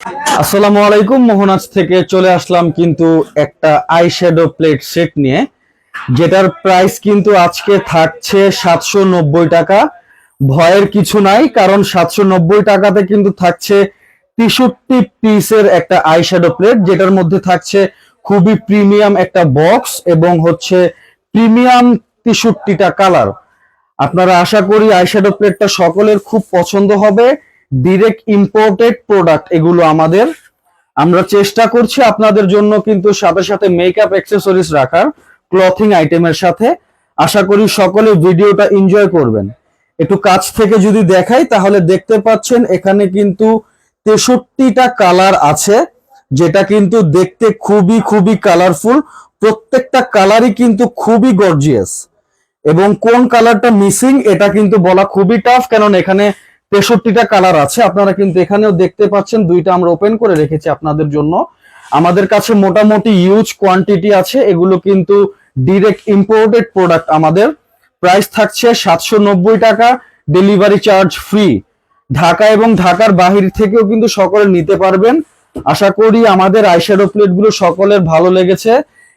আসসালামু আলাইকুম। মোহনাজ থেকে চলে আসলাম কিন্তু একটা আই শ্যাডো প্লেট সেট নিয়ে, যেটার প্রাইস কিন্তু আজকে থাকছে 790 টাকা। ভয়ের কিছু নাই, কারণ 790 টাকাতে কিন্তু থাকছে 63 পিসের একটা আই শ্যাডো প্লেট, যেটার মধ্যে থাকছে খুবই প্রিমিয়াম একটা বক্স এবং হচ্ছে প্রিমিয়াম 63টা কালার। আপনারা আশা করি আইশ্যাডো প্লেটটা সকলের খুব পছন্দ হবে। ডিরেক্ট ইম্পোর্টেড প্রোডাক্ট এগুলো আমাদের। আমরা চেষ্টা করছি আপনাদের জন্য কিন্তু সাথে সাথে মেকআপ অ্যাক্সেসরিজ রাখার, ক্লথিং আইটেমের সাথে। আশা করি সকলে ভিডিওটা এনজয় করবেন। একটু কাছ থেকে যদি দেখাই তাহলে দেখতে পাচ্ছেন এখানে কিন্তু 63টা কালার আছে, যেটা কিন্তু দেখতে খুবই খুবই কালারফুল। প্রত্যেকটা কালারই কিন্তু খুবই গর্জিয়াস, এবং কোন কালারটা মিসিং এটা কিন্তু বলা খুবই টাফ, কারণ এখানে 63টা কালার আছে। আপনারা কিন্তু এখানেও দেখতে পাচ্ছেন, দুইটা আমরা ওপেন করে রেখেছি আপনাদের জন্য। আমাদের কাছে মোটামুটি ইউজ কোয়ান্টিটি আছে, এগুলো কিন্তু ডিরেক্ট ইম্পোর্টেড প্রোডাক্ট আমাদের। প্রাইস থাকছে 790 টাকা, ডেলিভারি চার্জ ফ্রি। ঢাকা এবং ঢাকার বাহির থেকেও কিন্তু সকলে নিতে পারবেন। আশা করি আমাদের আইশ্যাডো প্লেটগুলো সকলের ভালো লেগেছে,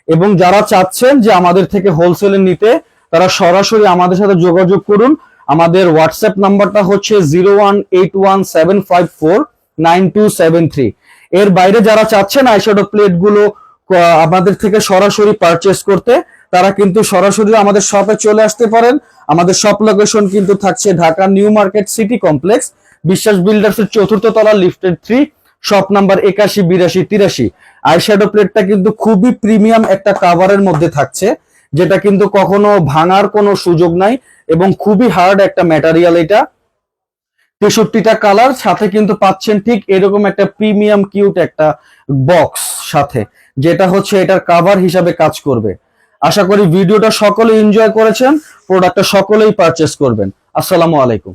এবং যারা চাচ্ছেন যে আমাদের থেকে হোলসেলে নিতে, তারা সরাসরি আমাদের সাথে যোগাযোগ করুন। আমাদের হোয়াটসঅ্যাপ নাম্বারটা হচ্ছে 01817549273। এর বাইরে যারা চাচ্ছেন আইশ্যাডো প্লেট গুলো আমাদের থেকে সরাসরি পারচেস করতে, তারা কিন্তু সরাসরি আমাদের শপে চলে আসতে পারেন। আমাদের শপ লোকেশন কিন্তু থাকছে Dhaka new market city complex, বিশ্বাস বিল্ডার্স এর 4th তলা, লিফটেড 3, শপ নাম্বার 818283। আইশ্যাডো প্লেটটা কিন্তু খুবই প্রিমিয়াম একটা কাভারের মধ্যে থাকছে, যেটা কিন্তু কখনো ভাঙার কোনো সুযোগ নাই, এবং খুবই হার্ড একটা ম্যাটেরিয়াল এটা। 63টা কালার, সাথে কিন্তু পাচ্ছেন ঠিক এরকম একটা প্রিমিয়াম কিউট একটা বক্স সাথে, যেটা হচ্ছে এটার কাভার হিসাবে কাজ করবে। আশা করি ভিডিওটা সকলে এনজয় করেছেন, প্রোডাক্টটা সকলেই পারচেস করবেন। আসসালামু আলাইকুম।